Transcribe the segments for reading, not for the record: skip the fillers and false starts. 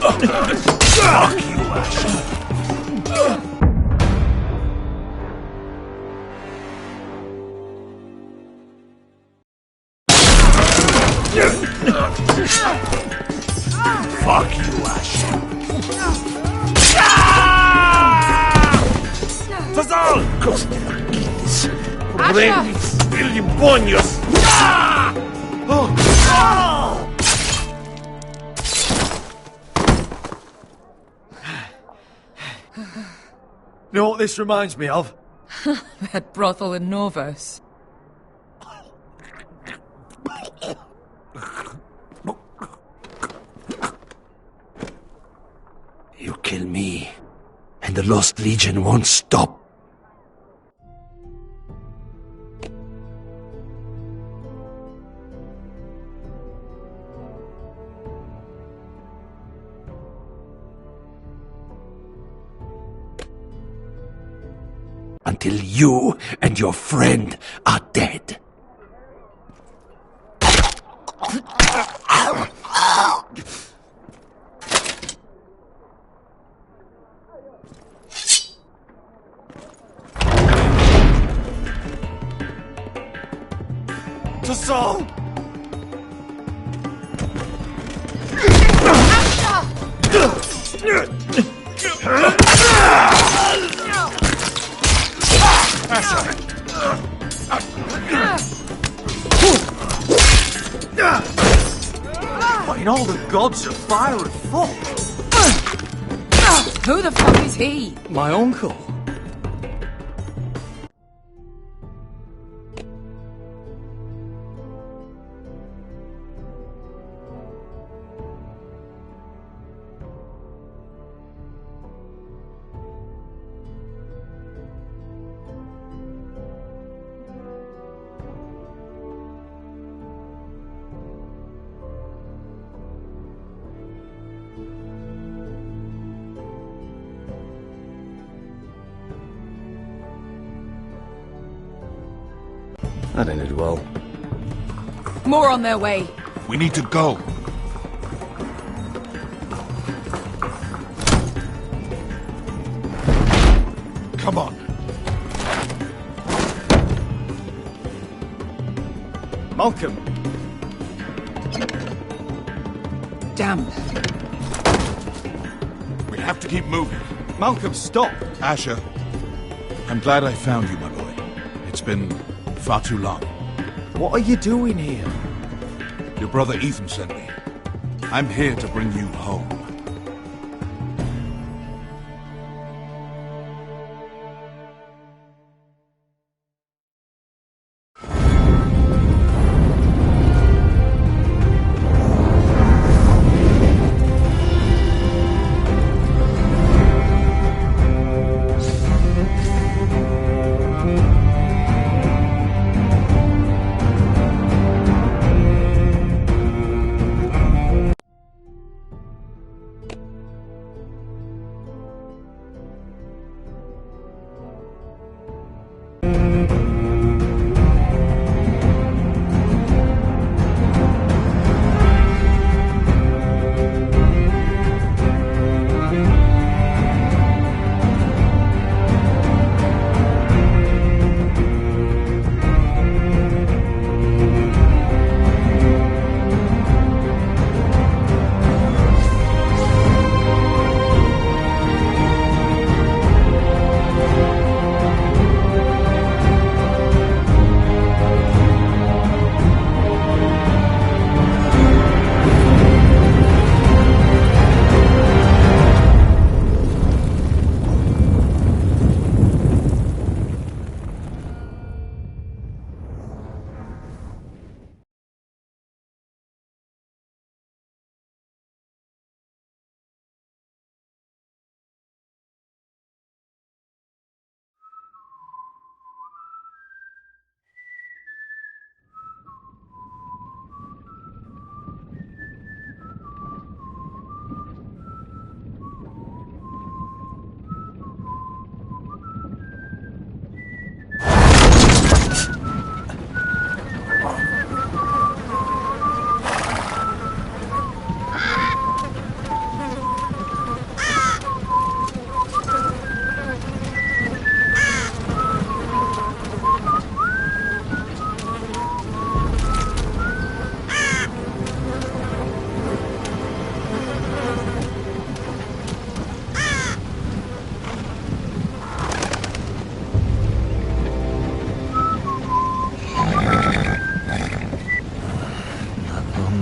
Fuck you, Asher. Fuck you, Asher. Fazal! Coste Achilles. Prendi gli impognos. You know what this reminds me of? That brothel in Novus. You kill me, and the Lost Legion won't stop. Until you and your friend are dead. Tassal! What in all the gods of fire and fuck? Who the fuck is he? My uncle. That ended well. More on their way. We need to go. Come on. Malcolm. Damn. We have to keep moving. Malcolm, stop. Asher, I'm glad I found you, my boy. It's been far too long. What are you doing here? Your brother Ethan sent me. I'm here to bring you home.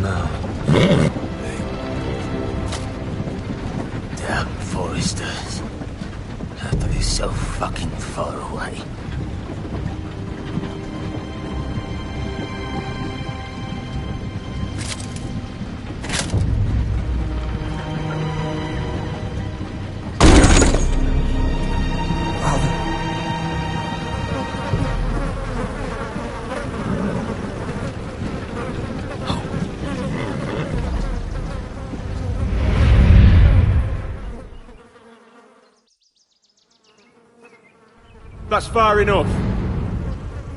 now. Damn foresters. They're so fucking far away. That's far enough.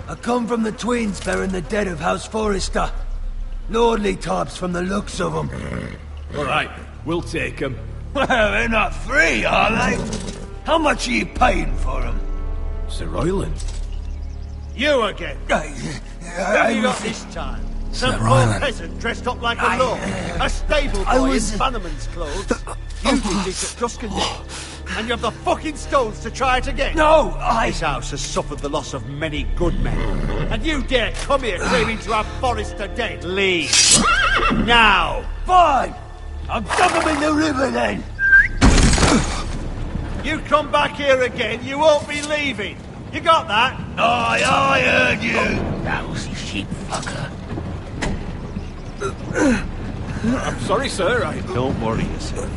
I come from the twins bearing the dead of House Forrester. Lordly types from the looks of them. All right, we'll take them. Well, they're not free, are they? How much are you paying for them? Sir Royland. You again. What have you got this time? Some poor peasant dressed up like a lord. A stable boy in Bannerman's clothes. You did this at Duskendale. And you have the fucking stones to try it again? No, This house has suffered the loss of many good men. And you dare come here claiming to have Forrester dead? Leave. Now. Fine! I'll dump them in the river then! You come back here again, you won't be leaving. You got that? Aye, I heard you! Lousy sheep fucker. I'm sorry, sir. Don't worry yourself.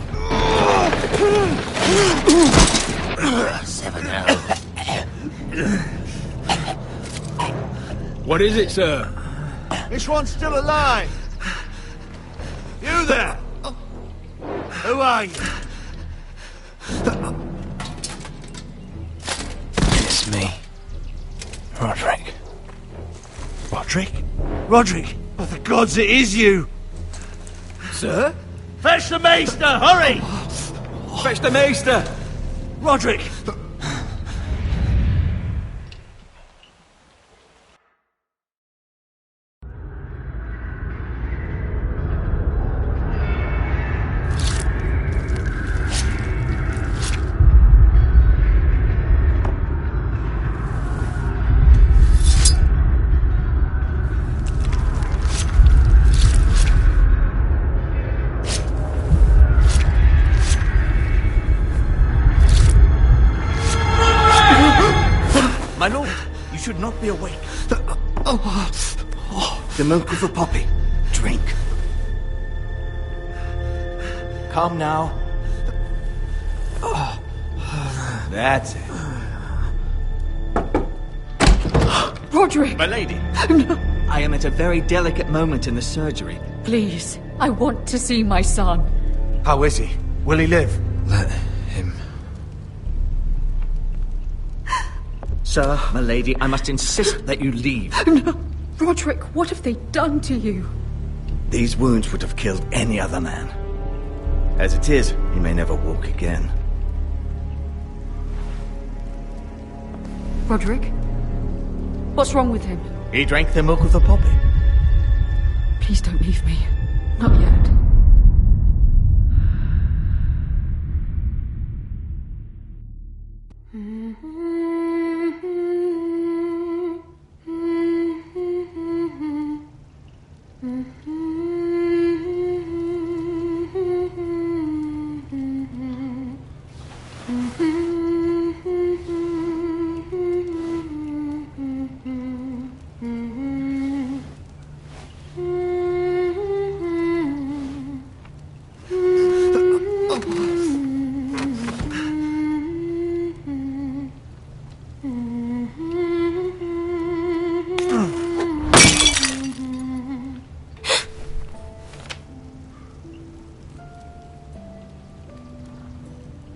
7 hours. What is it, sir? This one's still alive. You there? Who are you? It's me. Roderick. Roderick? Roderick? By the gods, it is you! Sir? Fetch the maester, hurry! Fetch the maester! Roderick! My lord, you should not be awake. The milk of the poppy. Drink. Calm now. That's it. Roderick! My lady. No, I am at a very delicate moment in the surgery. please. I want to see my son. How is he? Will he live? Let him. Sir, my lady, I must insist that you leave. No. Roderick, what have they done to you? These wounds would have killed any other man. As it is, he may never walk again. Roderick? What's wrong with him? He drank the milk of the poppy. Please don't leave me. Not yet.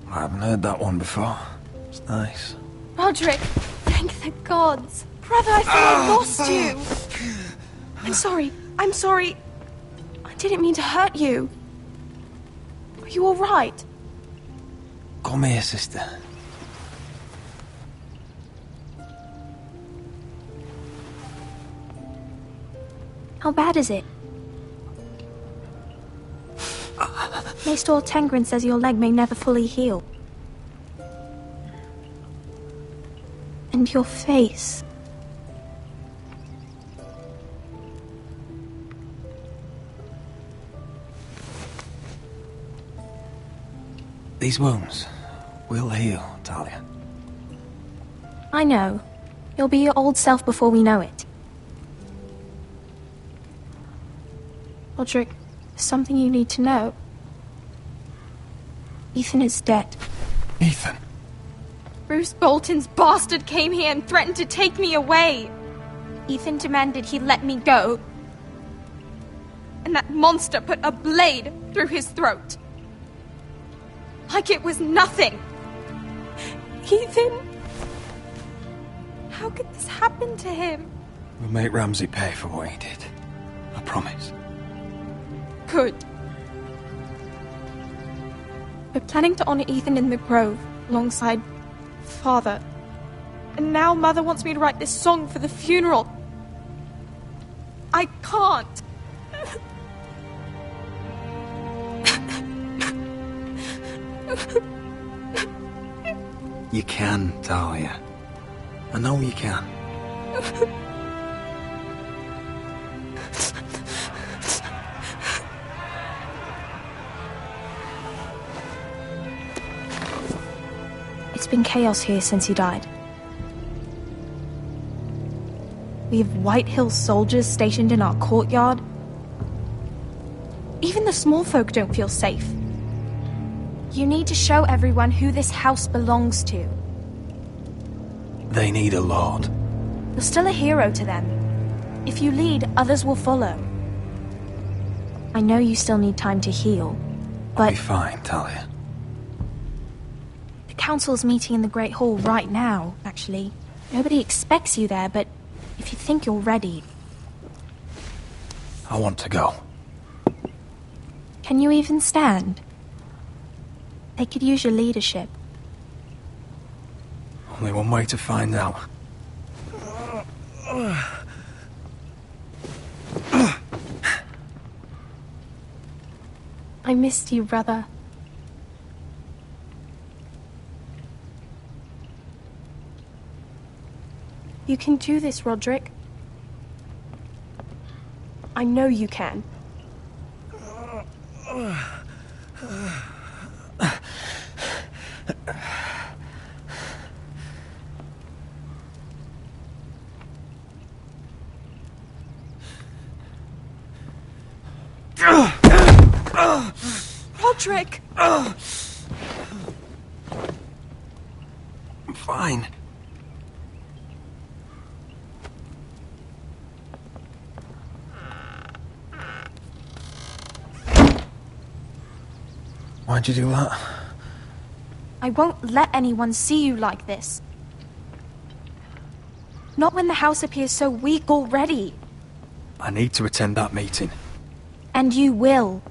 I haven't heard that one before. It's nice. Roderick, thank the gods. Brother, I thought I lost you. I'm sorry. I'm sorry. I didn't mean to hurt you. Are you all right? Come here, sister. How bad is it? Maester Tengrin says your leg may never fully heal. And your face. These wounds will heal, Talia. I know. You'll be your old self before we know it. Roderick, there's something you need to know. Ethan is dead. Ethan? Bruce Bolton's bastard came here and threatened to take me away. Ethan demanded he let me go. And that monster put a blade through his throat. Like it was nothing. Ethan? How could this happen to him? We'll make Ramsay pay for what he did. I promise. Good. We're planning to honor Ethan in the Grove, alongside Father. And now Mother wants me to write this song for the funeral. I can't. You can, Talia. I know you can. It's been chaos here since he died. We have White Hill soldiers stationed in our courtyard. Even the small folk don't feel safe. You need to show everyone who this house belongs to. They need a lord. You're still a hero to them. If you lead, others will follow. I know you still need time to heal, but... I'll be fine, Talia. The council's meeting in the Great Hall right now, actually. Nobody expects you there, but if you think you're ready... I want to go. Can you even stand? They could use your leadership. Only one way to find out. I missed you, brother. You can do this, Roderick. I know you can. Roderick! I'm fine. Why'd you do that? I won't let anyone see you like this. Not when the house appears so weak already. I need to attend that meeting. And you will.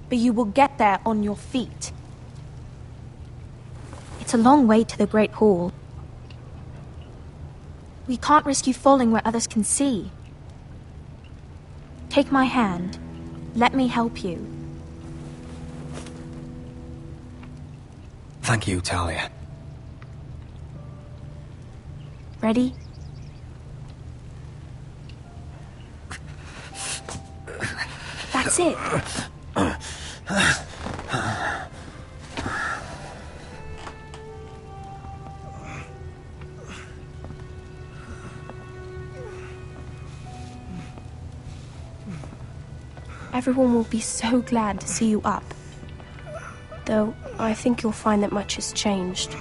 But you will get there on your feet. It's a long way to the Great Hall. We can't risk you falling where others can see. Take my hand. Let me help you. Thank you, Talia. Ready? That's it. Everyone will be so glad to see you up. Though, I think you'll find that much has changed.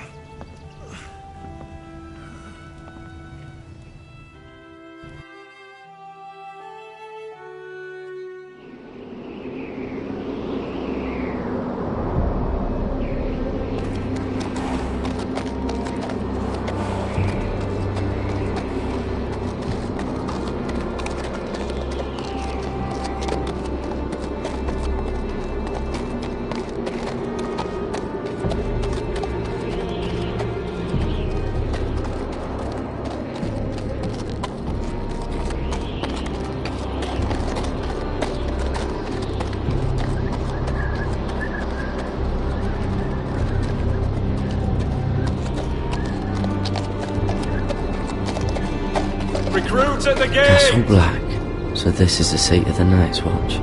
Recruits at the gate! Castle Black. So this is the seat of the Night's Watch.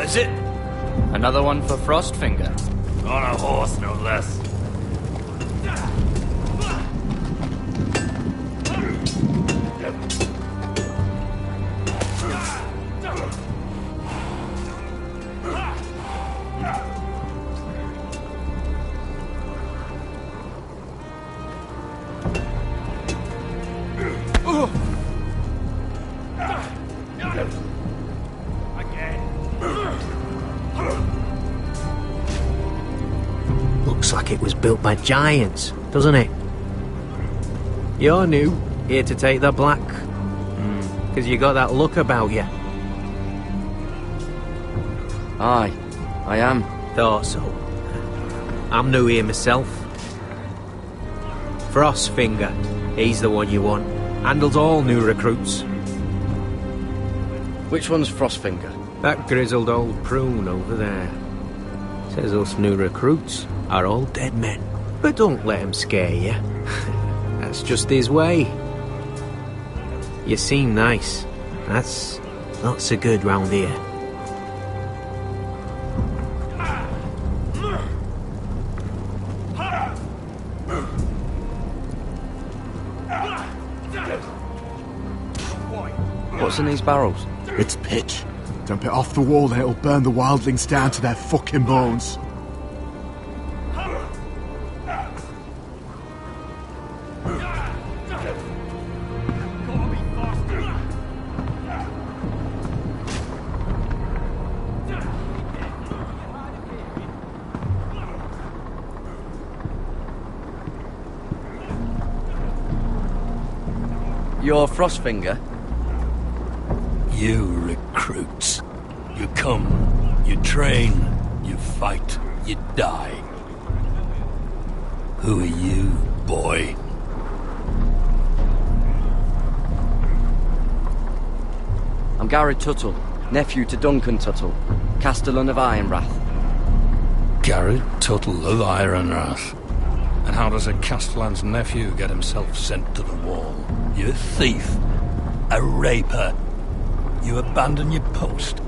is it? Another one for Frostfinger. On a horse, no less. Looks like it was built by giants, doesn't it? You're new, here to take the black. 'Cause you got that look about you. Aye, I am. Thought so. I'm new here myself. Frostfinger, he's the one you want. Handles all new recruits. Which one's Frostfinger? That grizzled old prune over there. Says us new recruits are all dead men. But don't let him scare you. That's just his way. You seem nice. That's not so good round here. What's in these barrels? It's pitch. Dump it off the wall and it'll burn the wildlings down to their fucking bones. You're Frostfinger? You recruits. You come, you train, you fight, you die. Who are you, boy? I'm Garrett Tuttle, nephew to Duncan Tuttle, Castellan of Ironrath. Garrett Tuttle of Ironrath. And how does a Castellan's nephew get himself sent to the wall? You a thief? A raper? You abandon your post?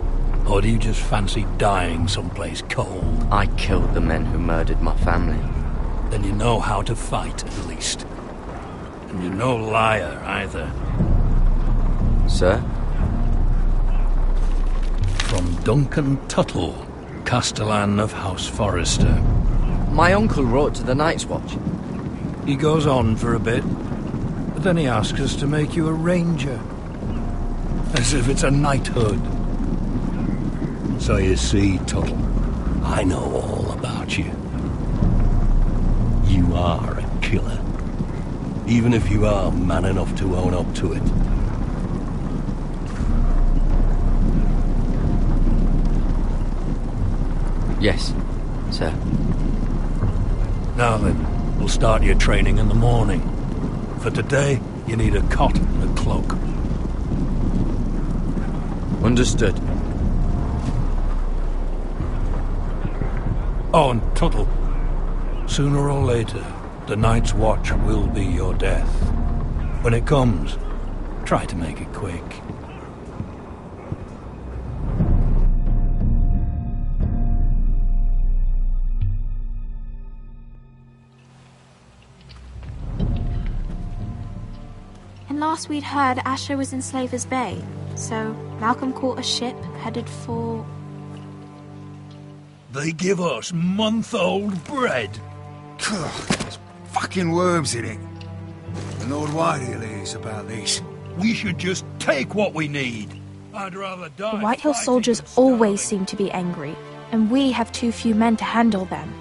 Or do you just fancy dying someplace cold? I killed the men who murdered my family. Then you know how to fight, at least. And you're no liar, either. Sir? From Duncan Tuttle, Castellan of House Forrester. My uncle wrote to the Night's Watch. He goes on for a bit, but then he asks us to make you a ranger. As if it's a knighthood. So you see, Tuttle, I know all about you. You are a killer. Even if you are man enough to own up to it. Yes, sir. Now then, we'll start your training in the morning. For today, you need a cot and a cloak. Understood. Oh, and Tuttle, sooner or later, the Night's Watch will be your death. When it comes, try to make it quick. And last we'd heard, Asher was in Slaver's Bay, so Malcolm caught a ship headed for... They give us month-old bread. There's fucking worms in it. And Lord Whitehill is about this. We should just take what we need. I'd rather die. The Whitehill soldiers always seem to be angry, and we have too few men to handle them.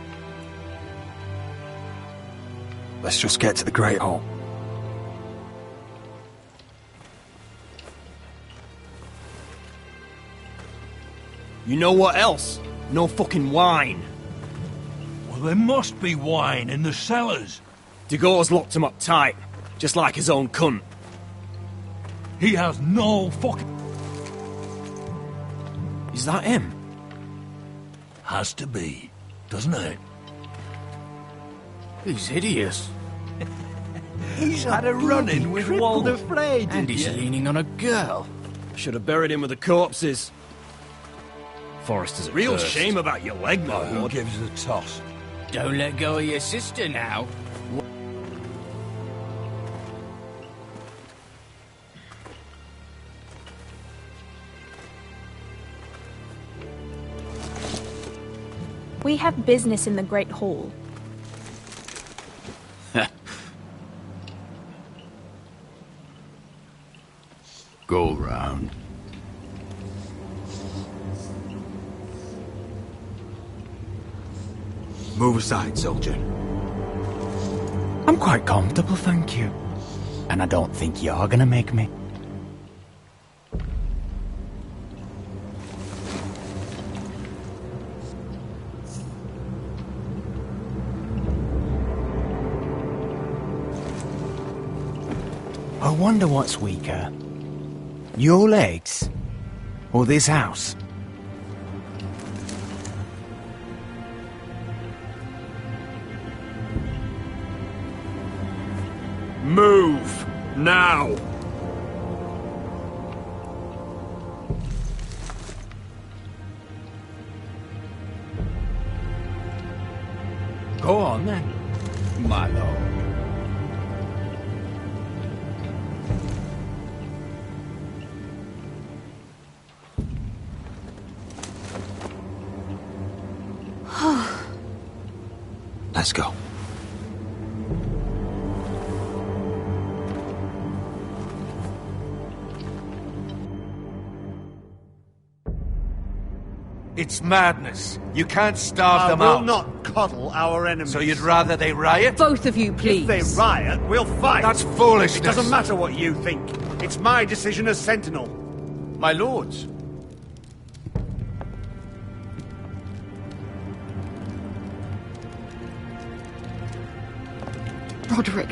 Let's just get to the Great Hall. You know what else? No fucking wine. Well, there must be wine in the cellars. Degau's locked him up tight, just like his own cunt. He has no fucking... Is that him? Has to be, doesn't it? He's hideous. He's had a run-in with Walder Frey, and he's leaning on a girl. Should have buried him with the corpses. Forrester's a Real curse. shame about your leg, my Who lord. gives a toss? Don't let go of your sister now. We have business in the Great Hall. Go round. Move aside, soldier. I'm quite comfortable, thank you. And I don't think you're gonna make me. I wonder what's weaker. Your legs? Or this house? Move! Now! Go on then, my lord. Let's go. It's madness. You can't starve them I will out. not coddle our enemies. So you'd rather they riot? Both of you, please. If they riot, we'll fight. That's foolishness. It doesn't matter what you think. It's my decision as Sentinel. My lords. Roderick.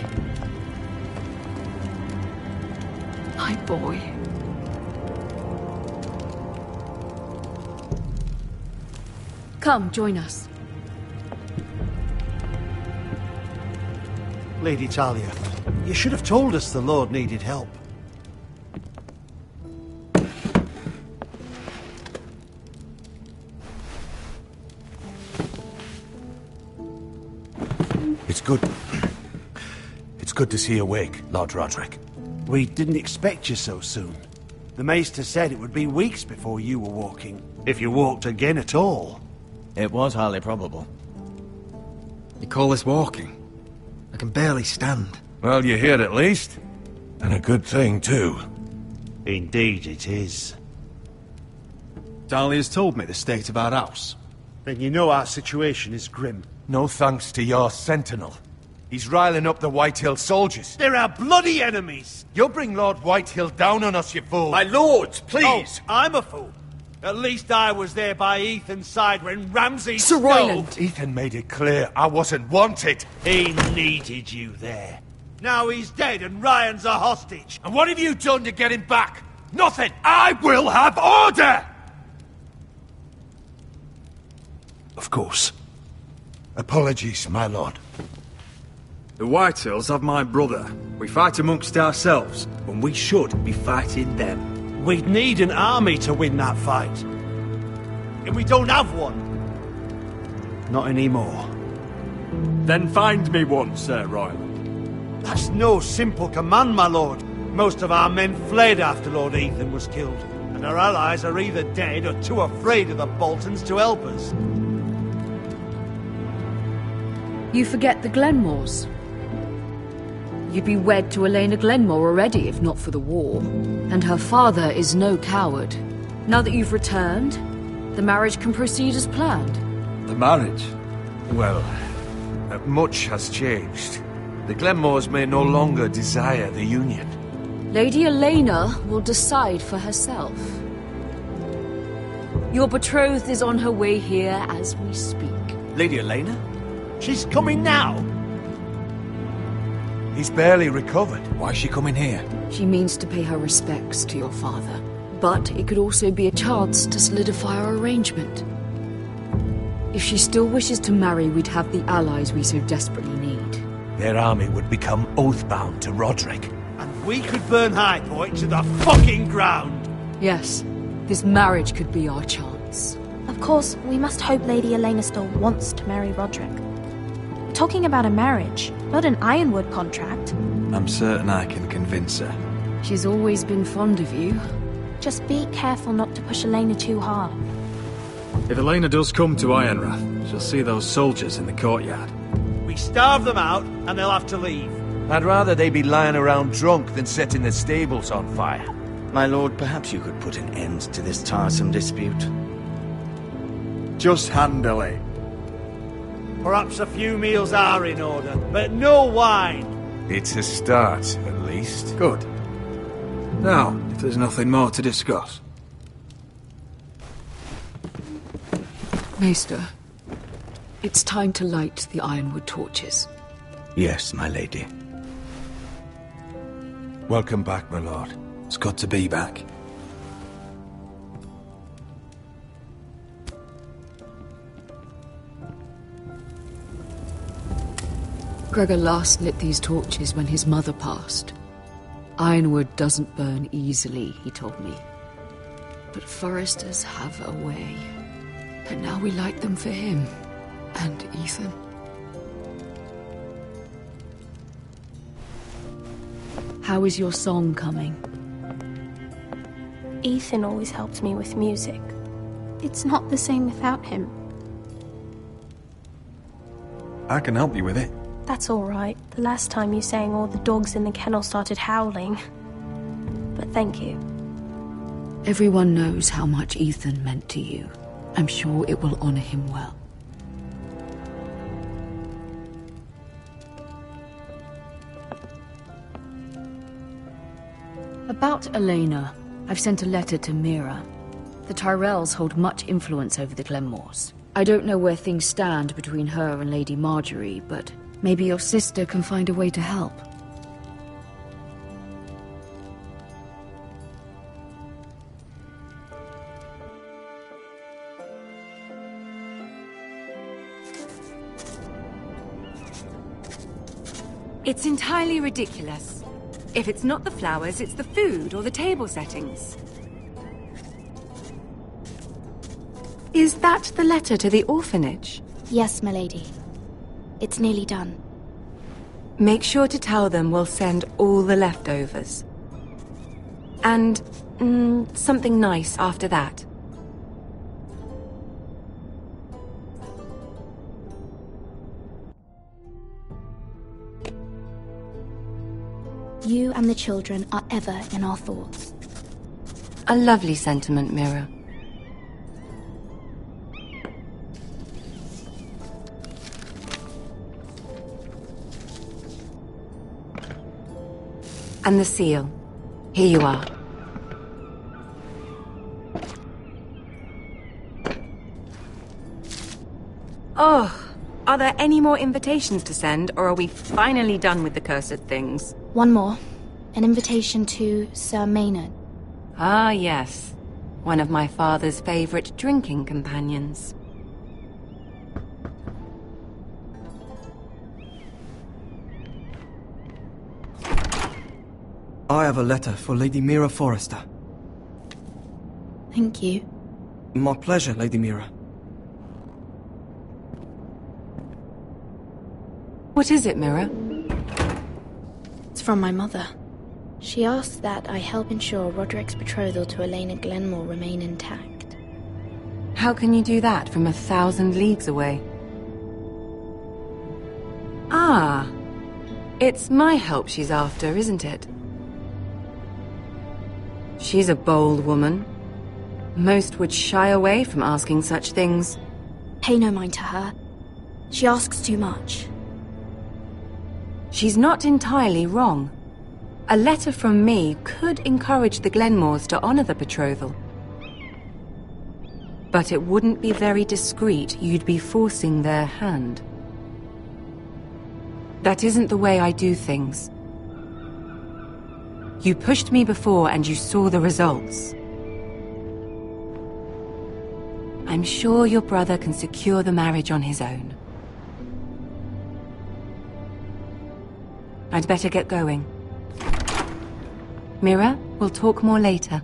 My boy. Come, join us. Lady Talia, you should have told us the Lord needed help. It's good. It's good to see you awake, Lord Roderick. We didn't expect you so soon. The Maester said it would be weeks before you were walking, if you walked again at all. It was highly probable. You call this walking? I can barely stand. Well, you're here at least. And a good thing, too. Indeed it is. Talia's told me the state of our house. Then you know our situation is grim. No thanks to your sentinel. He's riling up the Whitehill soldiers. They're our bloody enemies! You'll bring Lord Whitehill down on us, you fool! My lords, please! Oh, I'm a fool. At least I was there by Ethan's side when Ramsay Sir stole. Royland! Ethan made it clear I wasn't wanted. He needed you there. Now he's dead and Ryan's a hostage. And what have you done to get him back? Nothing! I will have order! Of course. Apologies, my lord. The Whitehills have my brother. We fight amongst ourselves, when we should be fighting them. We'd need an army to win that fight. And we don't have one. Not anymore. Then find me one, Sir Royland. That's no simple command, my lord. Most of our men fled after Lord Ethan was killed, and our allies are either dead or too afraid of the Boltons to help us. You forget the Glenmores. You'd be wed to Elena Glenmore already if not for the war. And her father is no coward. Now that you've returned, the marriage can proceed as planned. The marriage? Well, much has changed. The Glenmores may no longer desire the union. Lady Elena will decide for herself. Your betrothed is on her way here as we speak. Lady Elena? She's coming now. He's barely recovered. Why is she coming here? She means to pay her respects to your father. But it could also be a chance to solidify our arrangement. If she still wishes to marry, we'd have the allies we so desperately need. Their army would become oathbound to Roderick. And we could burn Highpoint to the fucking ground. Yes, this marriage could be our chance. Of course, we must hope Lady Elena still wants to marry Roderick. We're talking about a marriage, not an Ironwood contract. I'm certain I can convince her. She's always been fond of you. Just be careful not to push Elena too hard. If Elena does come to Ironrath, she'll see those soldiers in the courtyard. We starve them out, and they'll have to leave. I'd rather they be lying around drunk than setting the stables on fire. My lord, perhaps you could put an end to this tiresome dispute. Just handily. Perhaps a few meals are in order, but no wine. It's a start, at least. Good. Now, if there's nothing more to discuss. Maester, it's time to light the Ironwood torches. Yes, my lady. Welcome back, my lord. It's good to be back. Gregor last lit these torches when his mother passed. Ironwood doesn't burn easily, he told me. But foresters have a way. And now we light them for him. And Ethan. How is your song coming? Ethan always helps me with music. It's not the same without him. I can help you with it. That's all right. The last time you sang, all the dogs in the kennel started howling. But thank you. Everyone knows how much Ethan meant to you. I'm sure it will honor him well. About Elena, I've sent a letter to Mira. The Tyrells hold much influence over the Glenmores. I don't know where things stand between her and Lady Marjorie, but maybe your sister can find a way to help. It's entirely ridiculous. If it's not the flowers, it's the food or the table settings. Is that the letter to the orphanage? Yes, my lady. It's nearly done. Make sure to tell them we'll send all the leftovers. And something nice after that. You and the children are ever in our thoughts. A lovely sentiment, Mira. And the seal. Here you are. Oh, are there any more invitations to send, or are we finally done with the cursed things? One more. An invitation to Sir Maynard. Ah, yes. One of my father's favorite drinking companions. I have a letter for Lady Mira Forrester. Thank you. My pleasure, Lady Mira. What is it, Mira? It's from my mother. She asks that I help ensure Roderick's betrothal to Elena Glenmore remain intact. How can you do that from 1,000 leagues away? Ah, it's my help she's after, isn't it? She's a bold woman. Most would shy away from asking such things. Pay no mind to her. She asks too much. She's not entirely wrong. A letter from me could encourage the Glenmores to honor the betrothal. But it wouldn't be very discreet. You'd be forcing their hand. That isn't the way I do things. You pushed me before and you saw the results. I'm sure your brother can secure the marriage on his own. I'd better get going. Mira, we'll talk more later.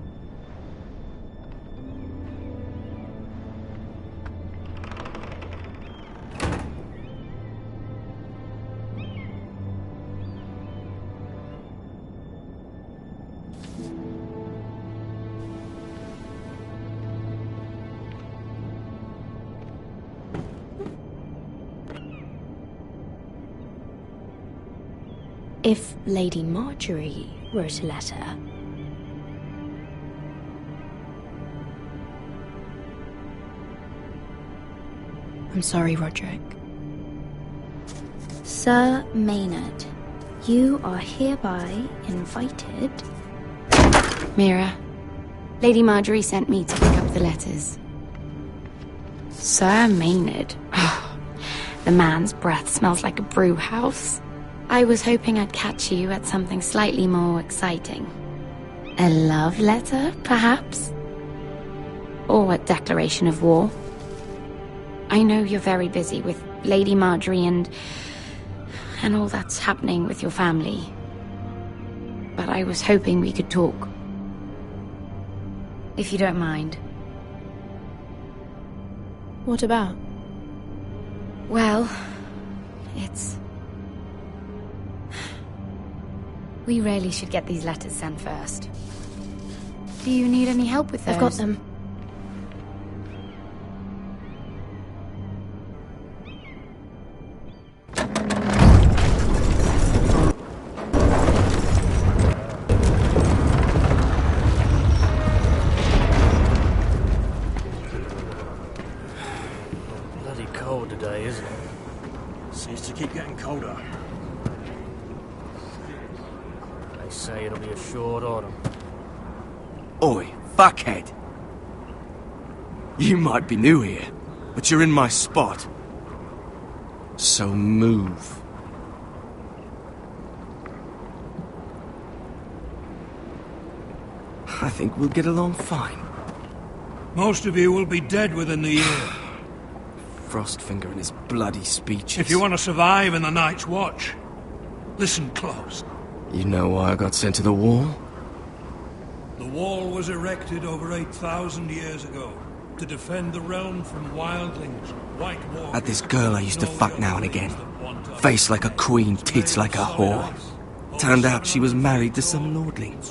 If Lady Marjorie wrote a letter... I'm sorry, Roderick. Sir Maynard, you are hereby invited... Mira, Lady Marjorie sent me to pick up the letters. Sir Maynard. The man's breath smells like a brew house. I was hoping I'd catch you at something slightly more exciting. A love letter, perhaps? Or a declaration of war? I know you're very busy with Lady Marjorie and all that's happening with your family. But I was hoping we could talk. If you don't mind. What about? Well, it's... We really should get these letters sent first. Do you need any help with those? I've got them. Bloody cold today, isn't it? Seems to keep getting colder. They say it'll be a short autumn. Oi, fuckhead. You might be new here, but you're in my spot. So move. I think we'll get along fine. Most of you will be dead within the year. Frostfinger and his bloody speeches. If you want to survive in the Night's Watch, listen close. You know why I got sent to the wall? The wall was erected over 8,000 years ago to defend the realm from wildlings, white walkers... Had this girl I used to fuck now and again. Face like a queen, tits like a whore. Turned out she was married to some lordling.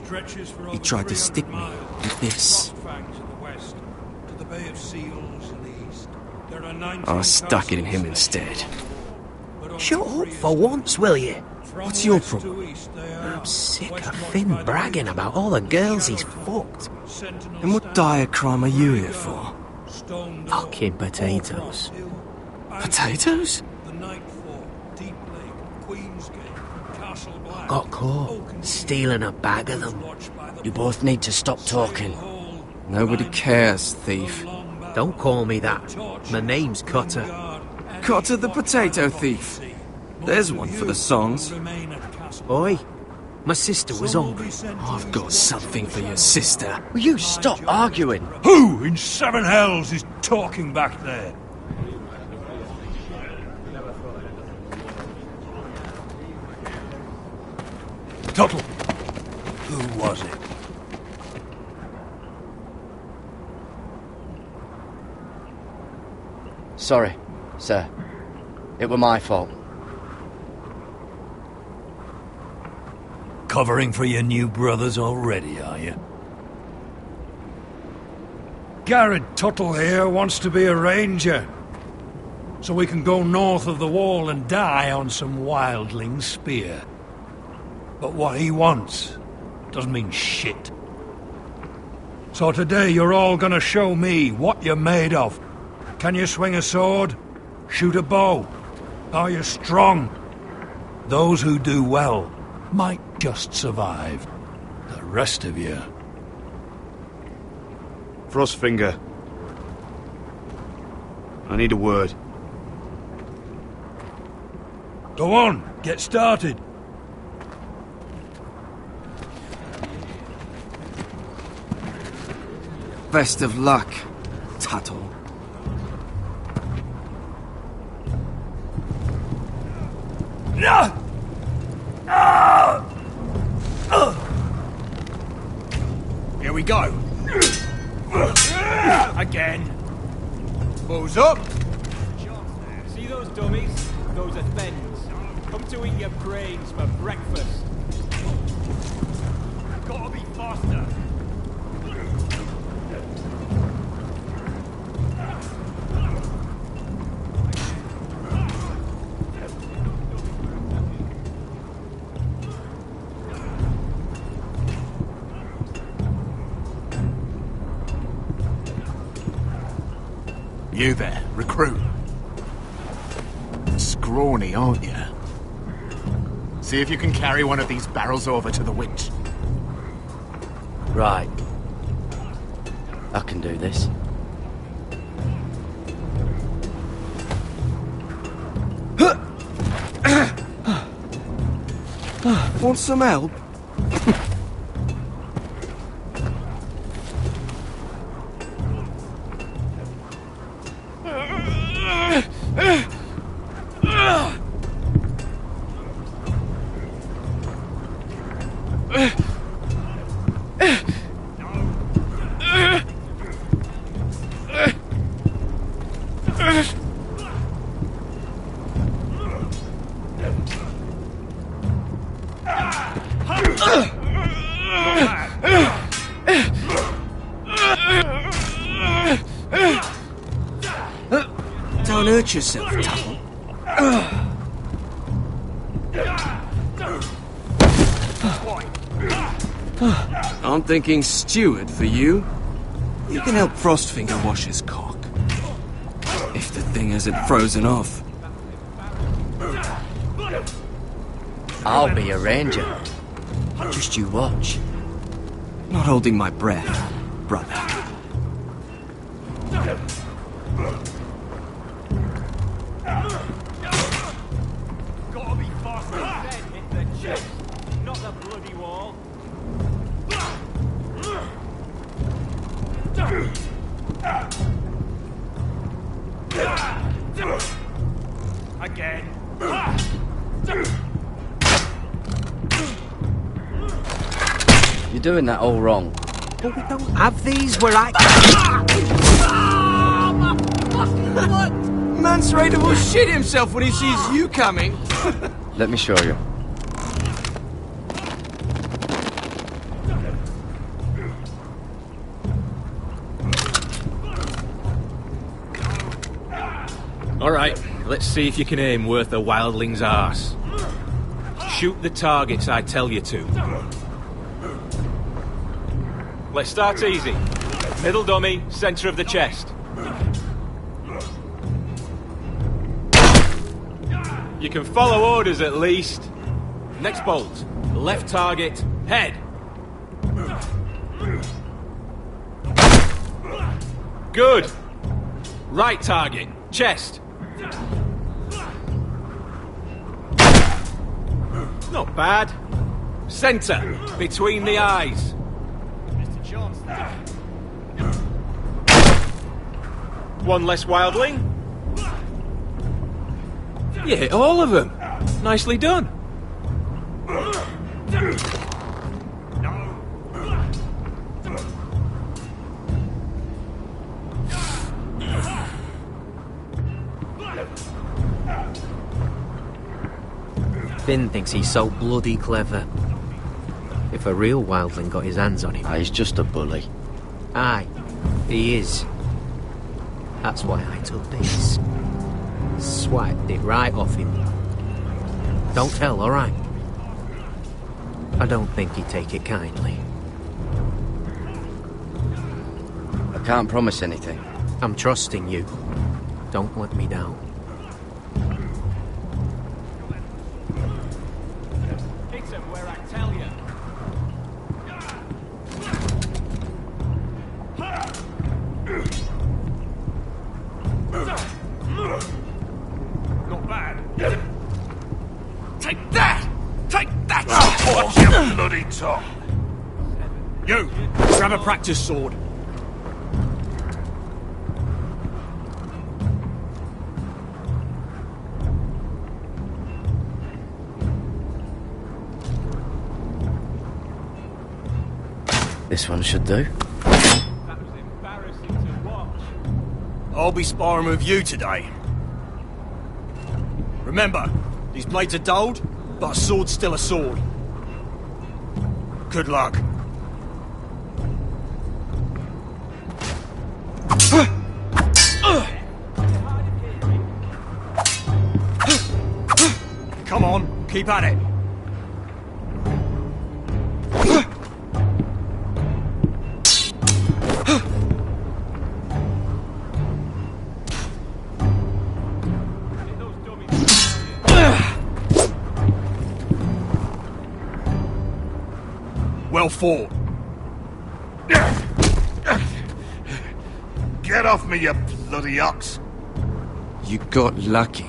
He tried to stick me with this. I stuck it in him instead. Shut up for once, will you? What's your problem? I'm sick of Finn bragging about all the girls he's fucked. And what dire crime are you here for? Fucking potatoes. Potatoes? Got caught stealing a bag of them. You both need to stop talking. Nobody cares, thief. Don't call me that. My name's Cutter. Cutter the potato thief. There's one for the songs. Oi, my sister was hungry. I've got something for your sister. Will you stop arguing? Who in seven hells is talking back there? Tuttle. Who was it? Sorry, sir. It were my fault. Covering for your new brothers already, are you? Garrett Tuttle here wants to be a ranger. So we can go north of the wall and die on some wildling spear. But what he wants doesn't mean shit. So today you're all gonna show me what you're made of. Can you swing a sword? Shoot a bow? Are you strong? Those who do well might just survive. The rest of you... Frostfinger. I need a word. Go on, get started. Best of luck, Tuttle. Here we go. Again. Bows up. See those dummies? Those are thens. Come to eat your brains for breakfast. Gotta be faster. You there, recruit. Scrawny, aren't you? See if you can carry one of these barrels over to the winch. Right. I can do this. Want some help? Don't hurt yourself, Tuttle. I'm thinking steward for you. You can help Frostfinger wash his cock. If the thing hasn't frozen off. I'll be a ranger. Just you watch. Not holding my breath, brother. Gotta be faster than hit the chest, not the bloody wall. Again. You're doing that all wrong. But we don't have these where I... Mance Raider will shit himself when he sees you coming. Let me show you. Alright, let's see if you can aim worth a wildling's arse. Shoot the targets I tell you to. Let's start easy. Middle dummy, centre of the chest. You can follow orders at least. Next bolt. Left target, head. Good. Right target, chest. Not bad. Centre, between the eyes. One less wildling. You hit all of them. Nicely done. Finn thinks he's so bloody clever. If a real wildling got his hands on him... He's just a bully. Aye, he is. That's why I took this. Swiped it right off him. Don't tell, alright? I don't think he'd take it kindly. I can't promise anything. I'm trusting you. Don't let me down. Hit him where I tell you. Not bad. Take that! Take that! Watch your bloody tongue. You, grab a practice sword. This one should do. That was embarrassing to watch. I'll be sparring with you today. Remember, these blades are dulled, but a sword's still a sword. Good luck. Come on, keep at it. Well fought. Get off me, you bloody ox! You got lucky.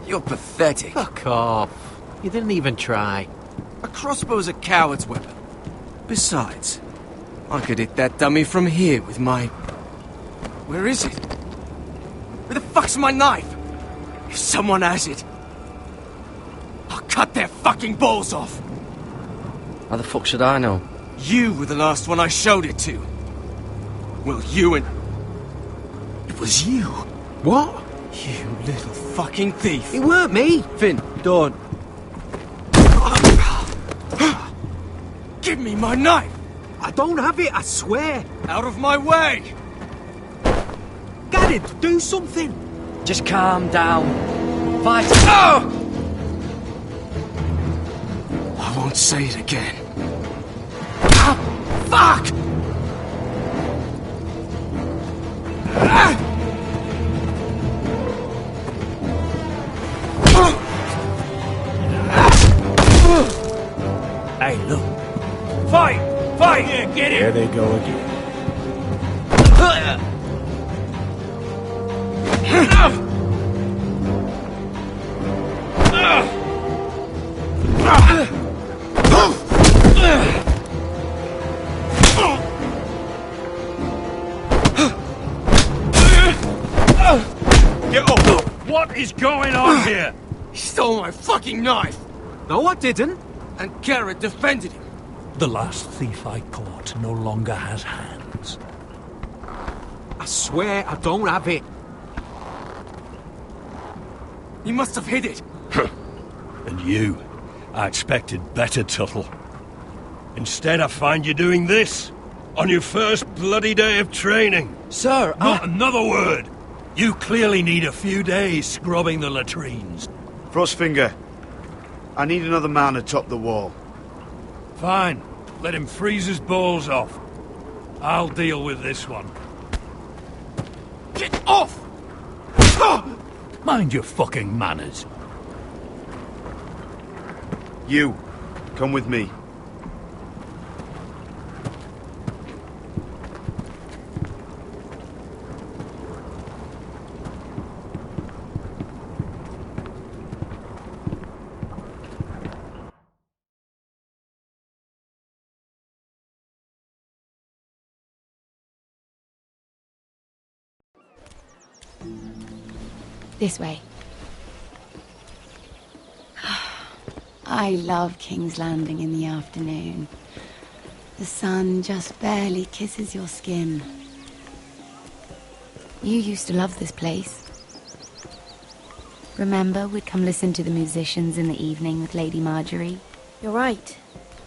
You're pathetic. Fuck off. You didn't even try. A crossbow's a coward's weapon. Besides, I could hit that dummy from here with my... Where is it? Where the fuck's my knife? If someone has it, I'll cut their fucking balls off. How the fuck should I know? You were the last one I showed it to. Well, you and... It was you. What? You little fucking thief. It weren't me. Finn, don't. Give me my knife! I don't have it, I swear. Out of my way! Garrett, do something. Just calm down. Fight. Oh! I won't say it again. Ah, fuck! Ah! Hey, look. Fight! Fight! Yeah, get it! There they go again. Get up! What is going on here? He stole my fucking knife! No, I didn't. And Garrett defended him. The last thief I caught no longer has hands. I swear I don't have it. He must have hid it. And you? I expected better, Tuttle. Instead, I find you doing this on your first bloody day of training. Sir, Not another word! You clearly need a few days scrubbing the latrines. Frostfinger, I need another man atop the wall. Fine. Let him freeze his balls off. I'll deal with this one. Get off! Mind your fucking manners. You, come with me. This way. I love King's Landing in the afternoon. The sun just barely kisses your skin. You used to love this place. Remember, we'd come listen to the musicians in the evening with Lady Marjorie? You're right.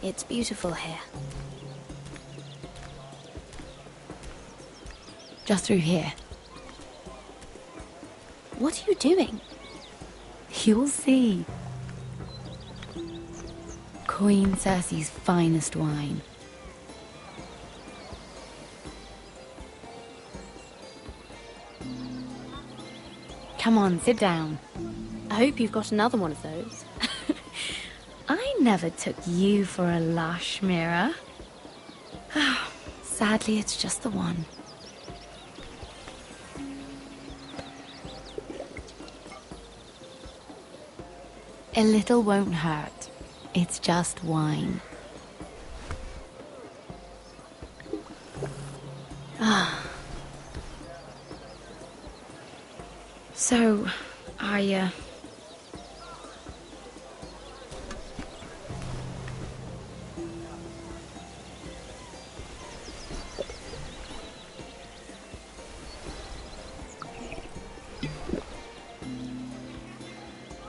It's beautiful here. Just through here. What are you doing? You'll see. Queen Cersei's finest wine. Come on, sit down. I hope you've got another one of those. I never took you for a lush, Mira. Sadly, it's just the one. A little won't hurt. It's just wine. Ah. So,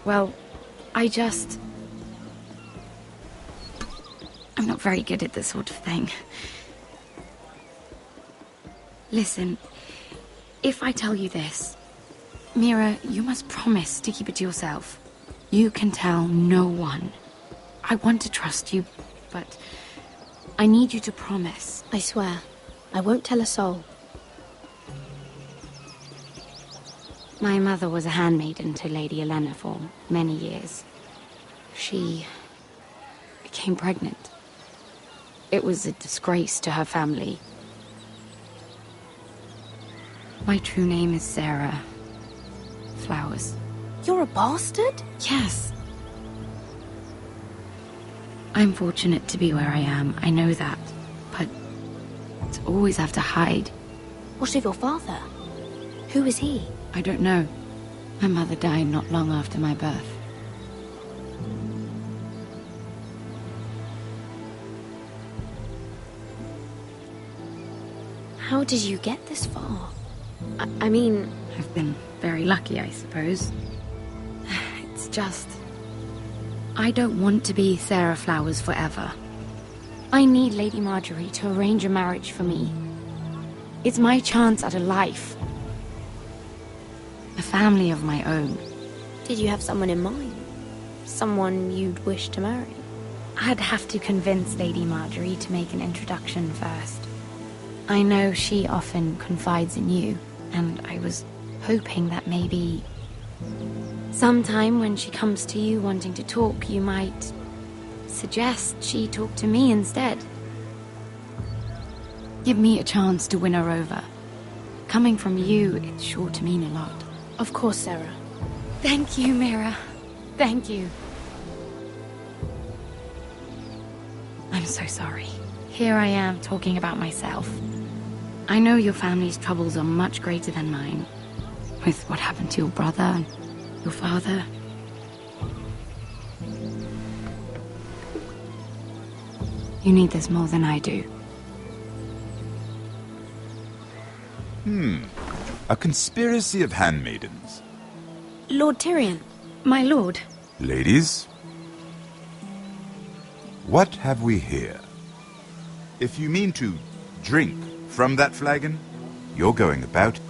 well, I'm not very good at this sort of thing. Listen, if I tell you this, Mira, you must promise to keep it to yourself. You can tell no one. I want to trust you, but I need you to promise. I swear. I won't tell a soul. My mother was a handmaiden to Lady Olenna for many years. She became pregnant. It was a disgrace to her family. My true name is Sarah Flowers. You're a bastard? Yes. I'm fortunate to be where I am, I know that. But to always have to hide. What of your father? Who is he? I don't know. My mother died not long after my birth. How did you get this far? I mean... I've been very lucky, I suppose. It's just... I don't want to be Sarah Flowers forever. I need Lady Marjorie to arrange a marriage for me. It's my chance at a life. A family of my own. Did you have someone in mind? Someone you'd wish to marry? I'd have to convince Lady Marjorie to make an introduction first. I know she often confides in you, and I was hoping that maybe... sometime when she comes to you wanting to talk, you might suggest she talk to me instead. Give me a chance to win her over. Coming from you, it's sure to mean a lot. Of course, Sarah. Thank you, Mira. Thank you. I'm so sorry. Here I am talking about myself. I know your family's troubles are much greater than mine. With what happened to your brother and your father. You need this more than I do. A conspiracy of handmaidens. Lord Tyrion. My lord. Ladies, what have we here? If you mean to drink from that flagon, you're going about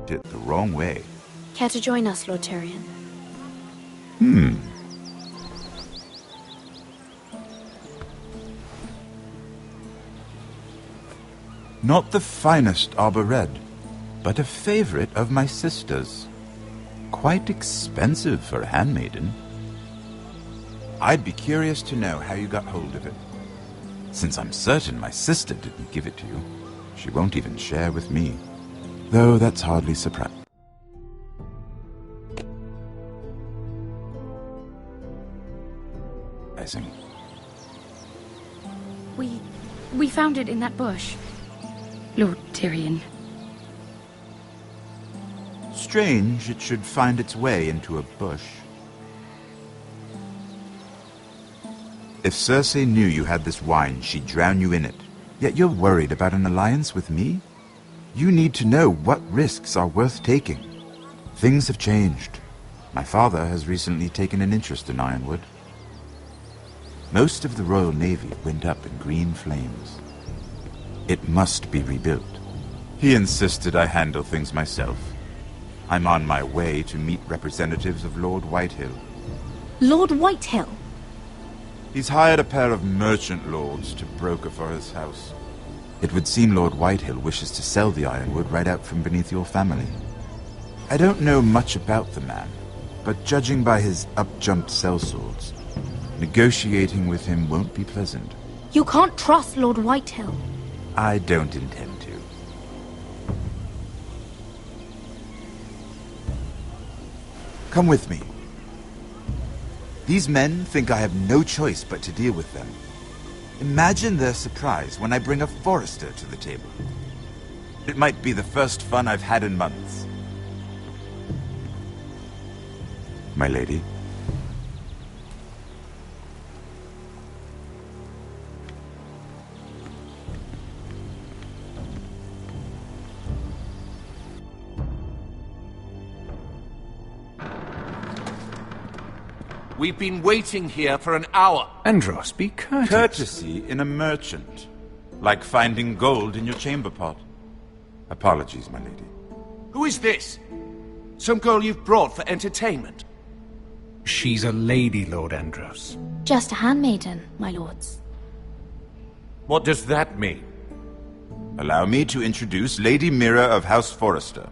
it the wrong way. Care to join us, Lord Tyrion? Not the finest Arbor Red, but a favorite of my sister's. Quite expensive for a handmaiden. I'd be curious to know how you got hold of it. Since I'm certain my sister didn't give it to you, she won't even share with me. Though that's hardly surprising. We found it in that bush. Lord Tyrion. Strange it should find its way into a bush. If Cersei knew you had this wine, she'd drown you in it. Yet you're worried about an alliance with me? You need to know what risks are worth taking. Things have changed. My father has recently taken an interest in Ironwood. Most of the Royal Navy went up in green flames. It must be rebuilt. He insisted I handle things myself. I'm on my way to meet representatives of Lord Whitehill. Lord Whitehill? He's hired a pair of merchant lords to broker for his house. It would seem Lord Whitehill wishes to sell the Ironwood right out from beneath your family. I don't know much about the man, but judging by his up-jumped sellswords, negotiating with him won't be pleasant. You can't trust Lord Whitehill. I don't intend to. Come with me. These men think I have no choice but to deal with them. Imagine their surprise when I bring a Forrester to the table. It might be the first fun I've had in months. My lady. We've been waiting here for an hour. Andros, be courteous. Courtesy in a merchant. Like finding gold in your chamber pot. Apologies, my lady. Who is this? Some girl you've brought for entertainment? She's a lady, Lord Andros. Just a handmaiden, my lords. What does that mean? Allow me to introduce Lady Mira of House Forrester.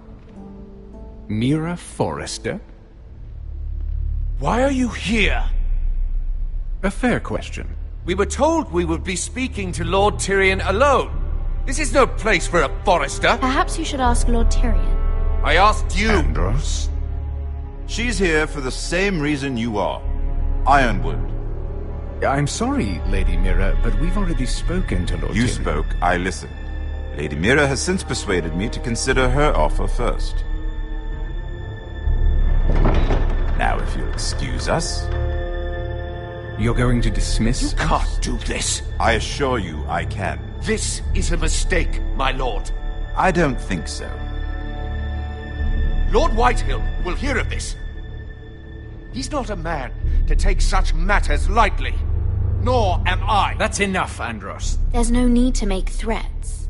Mira Forrester? Why are you here? A fair question. We were told we would be speaking to Lord Tyrion alone. This is no place for a Forrester. Perhaps you should ask Lord Tyrion. I asked you. Andros? She's here for the same reason you are. Ironwood. I'm sorry, Lady Mira, but we've already spoken to Lord Tyrion. You spoke, I listened. Lady Mira has since persuaded me to consider her offer first. Now, if you'll excuse us... You're going to dismiss us? You can't do this. I assure you I can. This is a mistake, my lord. I don't think so. Lord Whitehill will hear of this. He's not a man to take such matters lightly. Nor am I. That's enough, Andros. There's no need to make threats.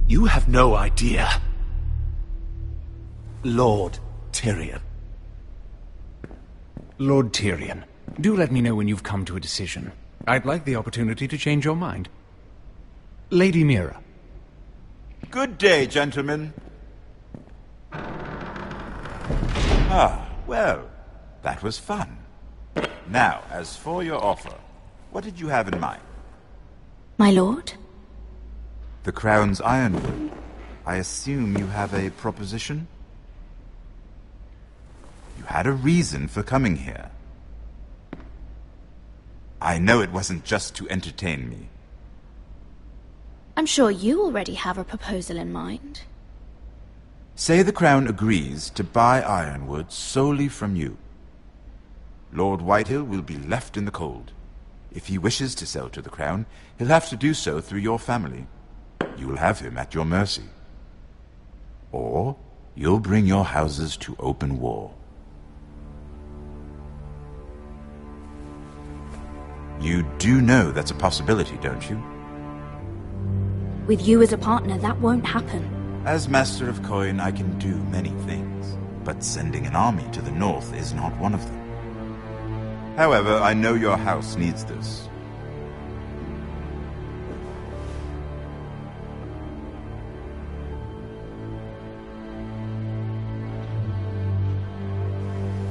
You have no idea. Lord Tyrion. Lord Tyrion, do let me know when you've come to a decision. I'd like the opportunity to change your mind. Lady Mira. Good day, gentlemen. Ah, well, that was fun. Now, as for your offer, what did you have in mind? My lord? The Crown's Ironwood. I assume you have a proposition? You had a reason for coming here. I know it wasn't just to entertain me. I'm sure you already have a proposal in mind. Say the Crown agrees to buy Ironwood solely from you. Lord Whitehill will be left in the cold. If he wishes to sell to the Crown, he'll have to do so through your family. You will have him at your mercy. Or you'll bring your houses to open war. You do know that's a possibility, don't you? With you as a partner, that won't happen. As Master of Coin, I can do many things, but sending an army to the north is not one of them. However, I know your house needs this.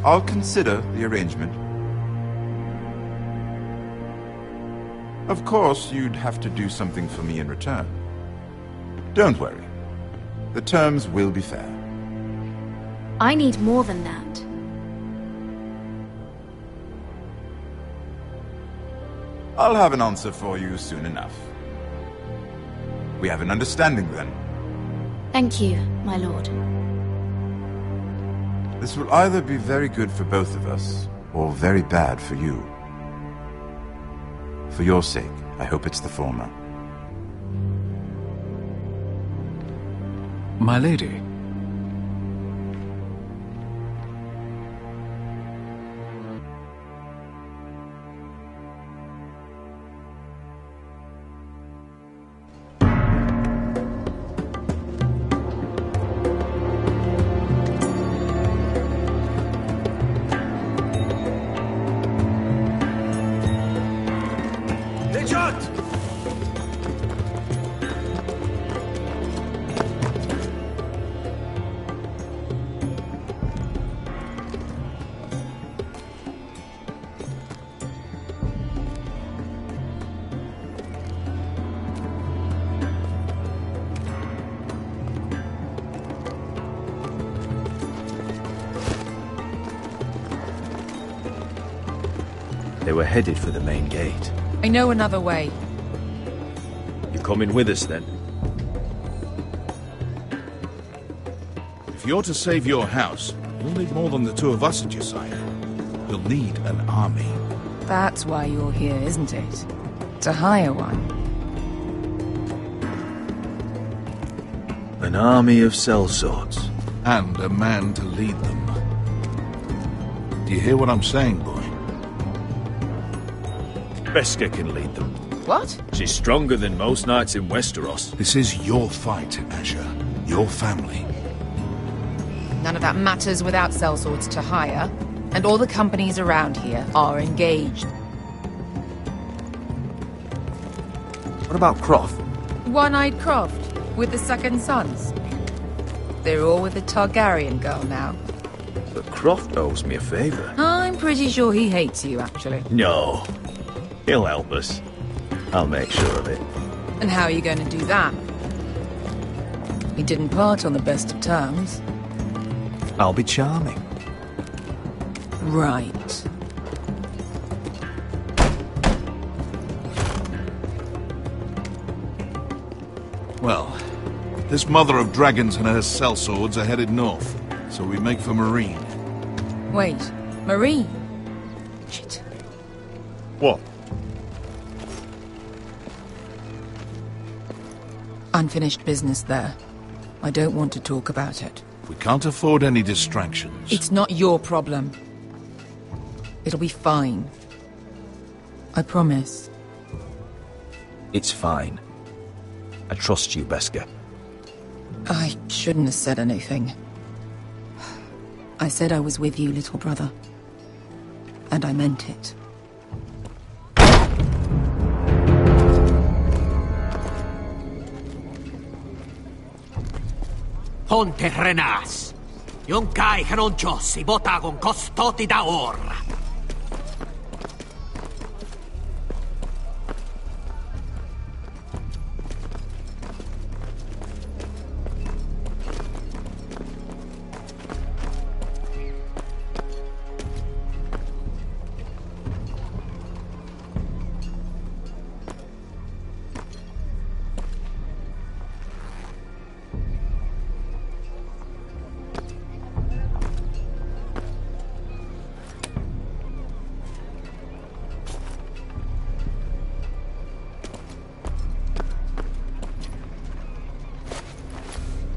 I'll consider the arrangement. Of course, you'd have to do something for me in return. Don't worry. The terms will be fair. I need more than that. I'll have an answer for you soon enough. We have an understanding then. Thank you, my lord. This will either be very good for both of us, or very bad for you. For your sake, I hope it's the former. My lady. They were headed for the main gate. I know another way. You're coming with us, then? If you're to save your house, you'll need more than the two of us at your side. You'll need an army. That's why you're here, isn't it? To hire one. An army of sellswords. And a man to lead them. Do you hear what I'm saying, boy? Beskha can lead them. What? She's stronger than most knights in Westeros. This is your fight, Asher. Your family. None of that matters without sellswords to hire. And all the companies around here are engaged. What about Croft? One-Eyed Croft, with the second sons. They're all with the Targaryen girl now. But Croft owes me a favor. I'm pretty sure he hates you, actually. No. He'll help us. I'll make sure of it. And how are you going to do that? We didn't part on the best of terms. I'll be charming. Right. Well, this mother of dragons and her sellswords are headed north, so we make for Marine. Wait, Marine? Shit. What? Unfinished business there. I don't want to talk about it. We can't afford any distractions. It's not your problem. It'll be fine. I promise. It's fine. I trust you, Beskha. I shouldn't have said anything. I said I was with you, little brother. And I meant it. Ponte Renas. Yon kai heronchos y botagon costoti da or.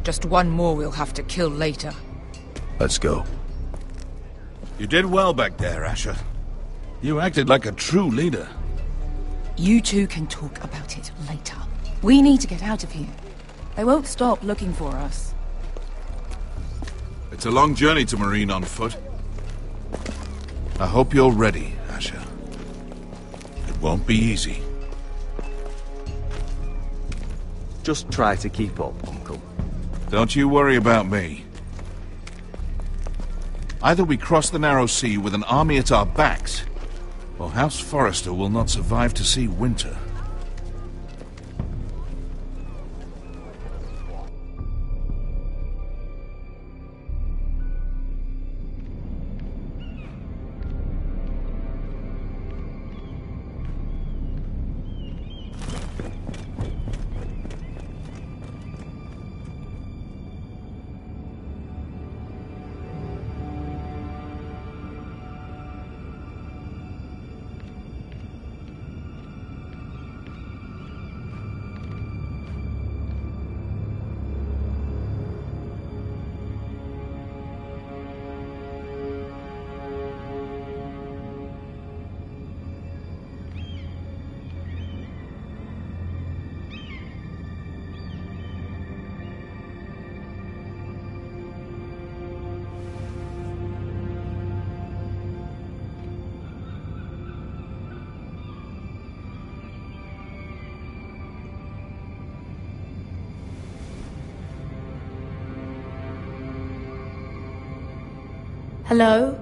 Just one more we'll have to kill later. Let's go. You did well back there, Asher. You acted like a true leader. You two can talk about it later. We need to get out of here. They won't stop looking for us. It's a long journey to Marine on foot. I hope you're ready, Asher. It won't be easy. Just try to keep up, Uncle. Don't you worry about me. Either we cross the narrow sea with an army at our backs, or House Forrester will not survive to see winter. Hello?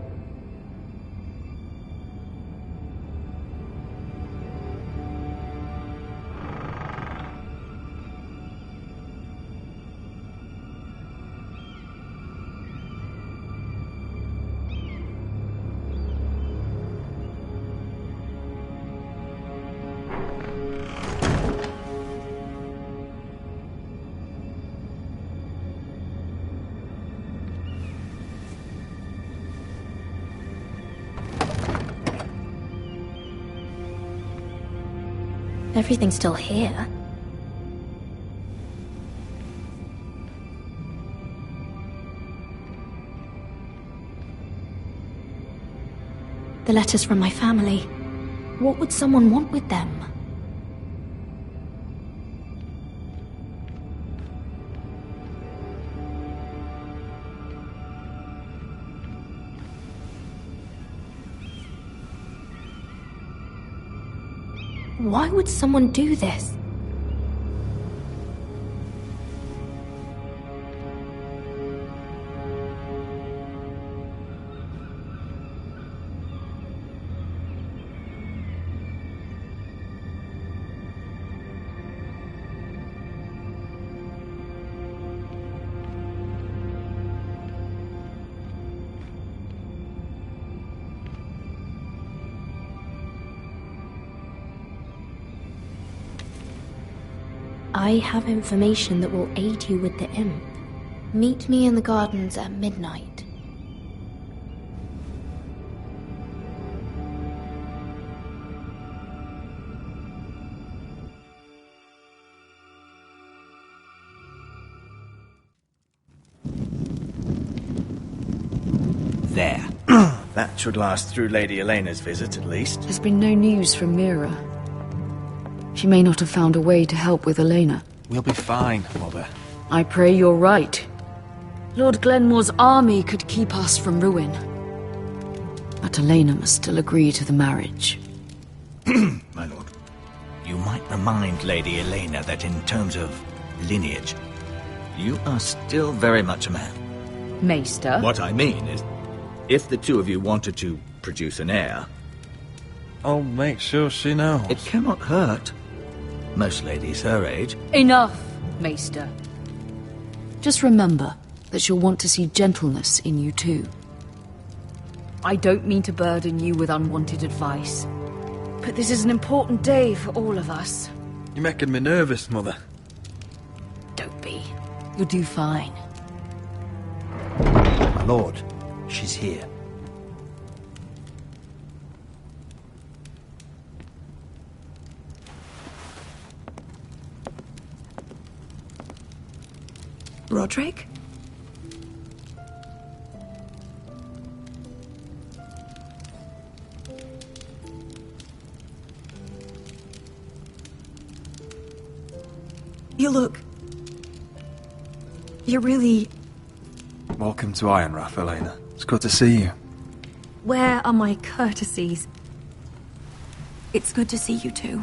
Everything's still here. The letters from my family. What would someone want with them? Why would someone do this? I have information that will aid you with the imp. Meet me in the gardens at midnight. There. That should last through Lady Elena's visit, at least. There's been no news from Mira. She may not have found a way to help with Elena. We'll be fine, Mother. I pray you're right. Lord Glenmore's army could keep us from ruin. But Elena must still agree to the marriage. My lord, you might remind Lady Elena that in terms of lineage, you are still very much a man. Maester? What I mean is, if the two of you wanted to produce an heir, I'll make sure she knows. it cannot hurt. Most ladies her age. Enough, Maester. Just remember that she'll want to see gentleness in you too. I don't mean to burden you with unwanted advice, but this is an important day for all of us. You're making me nervous, Mother. Don't be. You'll do fine. My lord, she's here. Roderick? You look... You're really... Welcome to Ironrath, Elena. It's good to see you. Where are my courtesies? It's good to see you too.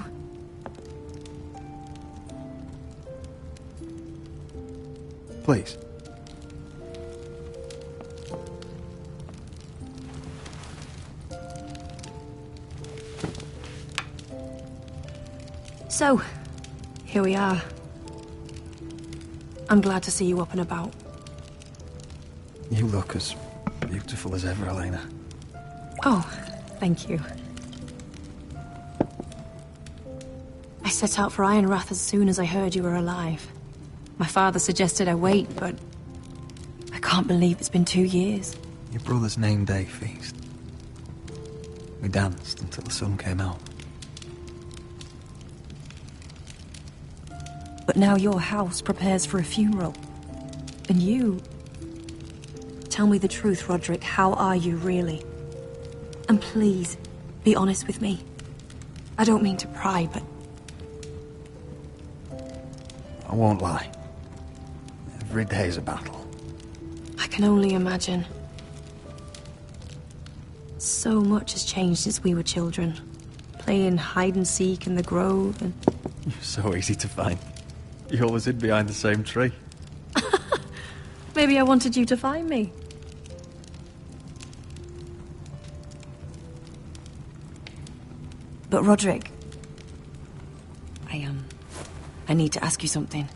Please. So, here we are. I'm glad to see you up and about. You look as beautiful as ever, Elena. Oh, thank you. I set out for Ironrath as soon as I heard you were alive. My father suggested I wait, but I can't believe it's been 2 years. Your brother's name day feast. We danced until the sun came out. But now your house prepares for a funeral. And you... Tell me the truth, Roderick. How are you, really? And please, be honest with me. I don't mean to pry, but... I won't lie. Every day's a battle. I can only imagine. So much has changed since we were children. Playing hide and seek in the grove and... You're so easy to find. You always hid behind the same tree. Maybe I wanted you to find me. But Roderick... I need to ask you something.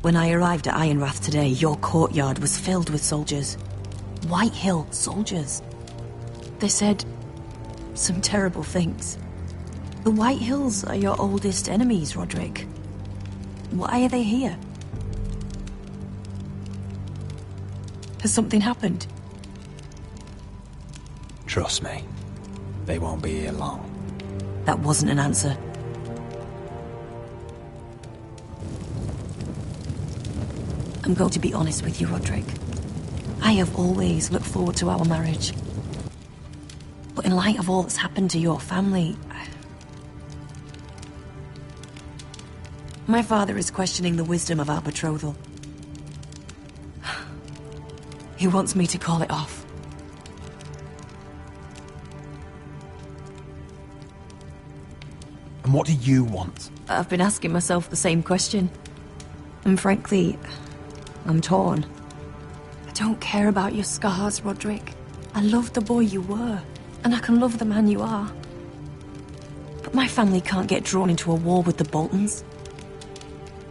When I arrived at Ironrath today, your courtyard was filled with soldiers. White Hill soldiers. They said some terrible things. The White Hills are your oldest enemies, Roderick. Why are they here? Has something happened? Trust me. They won't be here long. That wasn't an answer. I'm going to be honest with you, Roderick. I have always looked forward to our marriage. But in light of all that's happened to your family... My father is questioning the wisdom of our betrothal. He wants me to call it off. And what do you want? I've been asking myself the same question. And frankly, I'm torn. I don't care about your scars, Roderick. I love the boy you were, and I can love the man you are. But my family can't get drawn into a war with the Boltons.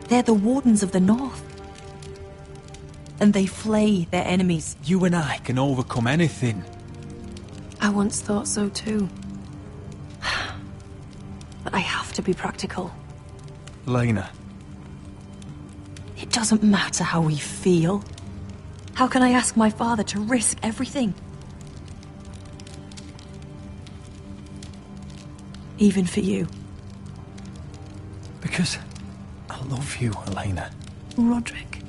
They're the Wardens of the North. And they flay their enemies. You and I can overcome anything. I once thought so too. But I have to be practical. Lena. It doesn't matter how we feel. How can I ask my father to risk everything? Even for you. Because I love you, Elena. Roderick.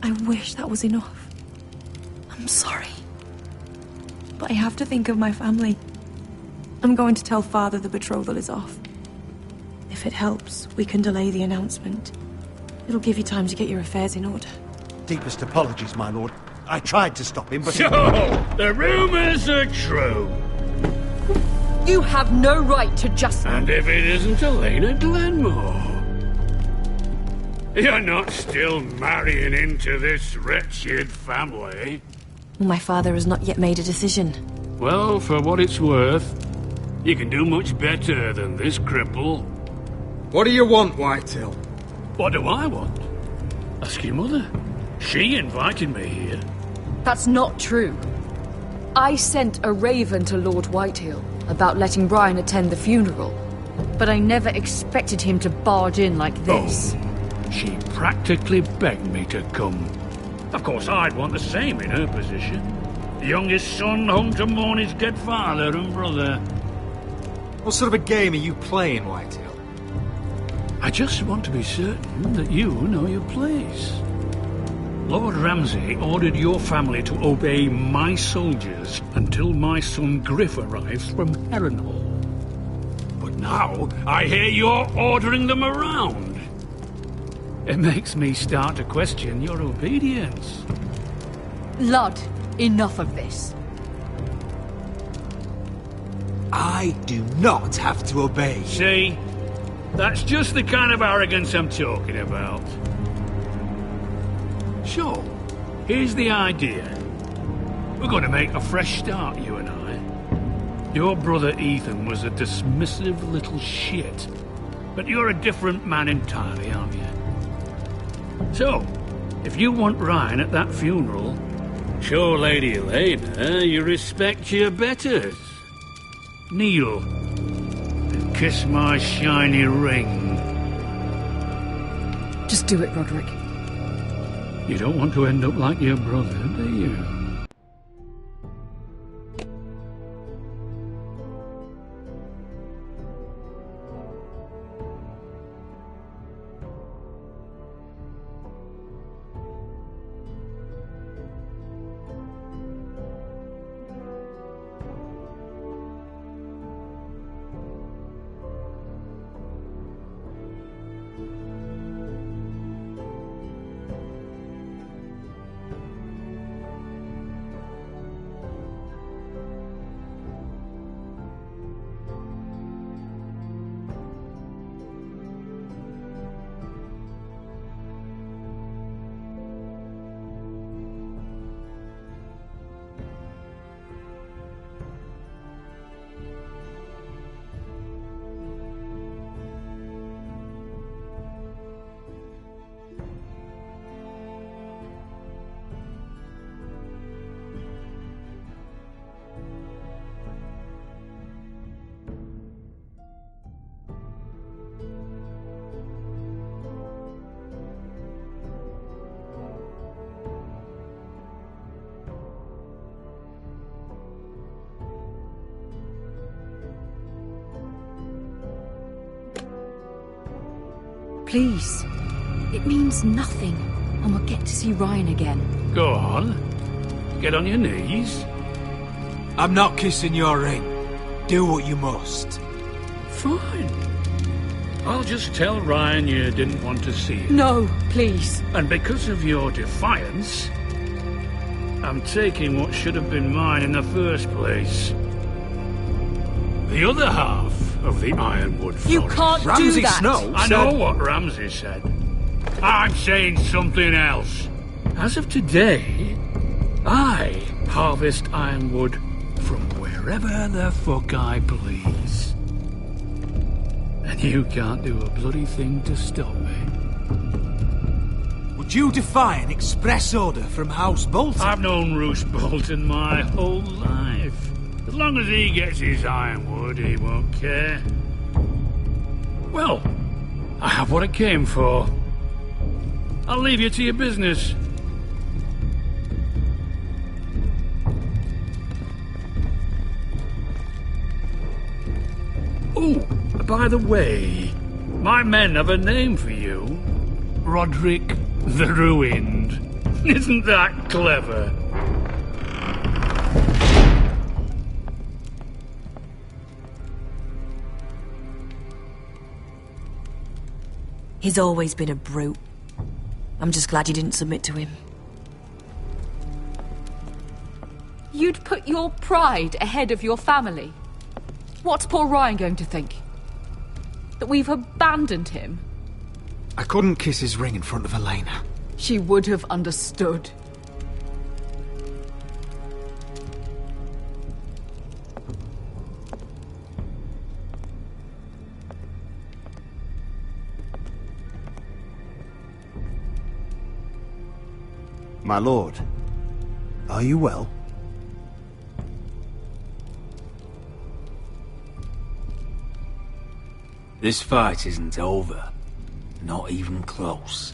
I wish that was enough. I'm sorry. But I have to think of my family. I'm going to tell Father the betrothal is off. If it helps, we can delay the announcement. It'll give you time to get your affairs in order. Deepest apologies, my lord. I tried to stop him, but... So, the rumours are true. You have no right to just... And if it isn't Elena Glenmore? You're not still marrying into this wretched family? My father has not yet made a decision. Well, for what it's worth, you can do much better than this cripple. What do you want, Whitetail? What do I want? Ask your mother. She invited me here. That's not true. I sent a raven to Lord Whitehill about letting Brian attend the funeral, but I never expected him to barge in like this. Oh, she practically begged me to come. Of course, I'd want the same in her position. The youngest son home to mourn his dead father and brother. What sort of a game are you playing, Whitetail? I just want to be certain that you know your place. Lord Ramsay ordered your family to obey my soldiers until my son Griff arrives from Harrenhal. But now I hear you're ordering them around. It makes me start to question your obedience. Lud, enough of this. I do not have to obey. See? That's just the kind of arrogance I'm talking about. So, here's the idea. We're going to make a fresh start, you and I. Your brother Ethan was a dismissive little shit. But you're a different man entirely, aren't you? So, if you want Ryan at that funeral, show Lady Elena you respect your betters. Kneel. Kiss my shiny ring. Just do it, Roderick. You don't want to end up like your brother, do you? Please. It means nothing, and we'll get to see Ryan again. Go on. Get on your knees. I'm not kissing your ring. Do what you must. Fine. I'll just tell Ryan you didn't want to see him. No, please. And because of your defiance, I'm taking what should have been mine in the first place. The other half of the Ironwood Forest. You can't do that! I know what Ramsay said. I'm saying something else. As of today, I harvest ironwood from wherever the fuck I please. And you can't do a bloody thing to stop me. Would you defy an express order from House Bolton? I've known Roose Bolton my whole life. As long as he gets his ironwood, he won't care. Well, I have what I came for. I'll leave you to your business. Oh, by the way, my men have a name for you. Roderick the Ruined. Isn't that clever? He's always been a brute. I'm just glad you didn't submit to him. You'd put your pride ahead of your family? What's poor Ryan going to think? That we've abandoned him? I couldn't kiss his ring in front of Elena. She would have understood. My lord, are you well? This fight isn't over. Not even close.